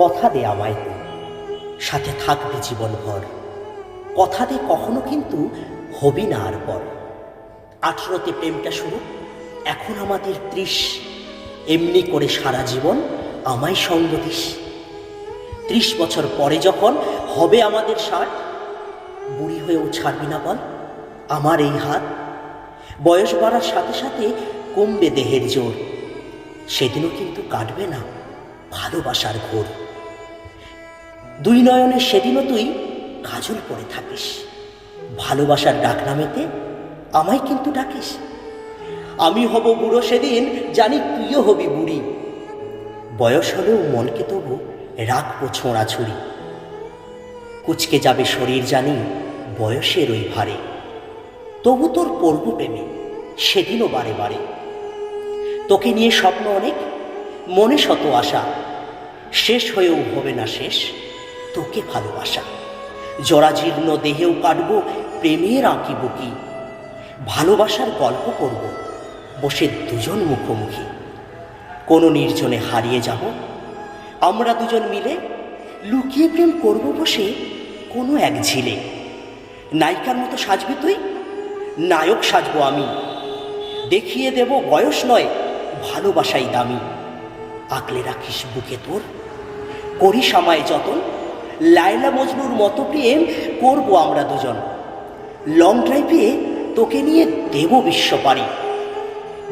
কথা দে আমায় তুই, সাথে থাকবি জীবনভর। কথা দে কখনো কিন্তু হবি না আর পর। 18তে প্রেমটা শুরু, এখন আমাদের 30। এমনি করে সারা জীবন আমায় সঙ্গ দিস। 30 বছর পরে যখন হবে আমাদের 60, বুড়ি হয়েও ছাড়বি না বল আমার এই হাত। বয়স বাড়ার সাথে সাথে কমবে দেহের জোর, সেদিনও কিন্তু কাটবে না ভালোবাসার ঘোর। দুই নয়নের সেদিনও তুই কাজল পরে থাকিস, ভালোবাসার ডাক নামেতে আমায় কিন্তু ডাকিস। আমি হব বুড়ো সেদিন, জানি তুইও হবি বুড়ি। বয়স হলেও মনকে তবু রাখবো ছোঁড়া ছুরি। কুচকে যাবে শরীর জানি বয়সের ওই ভারে, তবু তোর পড়ব প্রেমে সেদিনও বারে বারে। তোকে নিয়ে স্বপ্ন অনেক, মনে শত আশা, শেষ হয়েও হবে না শেষ তোকে ভালোবাসা। জরাজীর্ণ দেহেও কাটবো প্রেমের আঁকি বুকি, ভালোবাসার গল্প করব বসে দুজন মুখোমুখি। কোনো নির্জনে হারিয়ে যাব আমরা দুজন মিলে, লুকিয়ে প্রেম করব বসে কোনো এক ঝিলে। নায়িকার মতো সাজবি তুই, নায়ক সাজবো আমি, দেখিয়ে দেব বয়স নয় ভালোবাসাই দামি। আগলে রাখিস বুকে তোর, করিস আমায় যতন, লায়লা মজনুর মতো প্রেম করবো আমরা দুজন। লং ড্রাইভে তোকে নিয়ে দেব বিশ্ব পারি,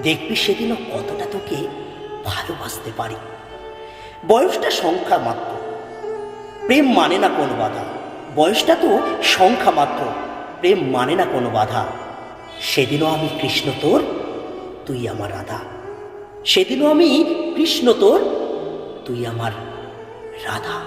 দেখবি সেদিনও কতটা তোকে ভালোবাসতে পারি। বয়সটা সংখ্যা মাত্র, প্রেম মানে না কোনো বাধা। বয়সটা তো সংখ্যা মাত্র, প্রেম মানে না কোনো বাধা। সেদিনও আমি কৃষ্ণ তোর, তুই আমার রাধা। সেদিনও আমি কৃষ্ণ তোর, তুই আমার রাধা।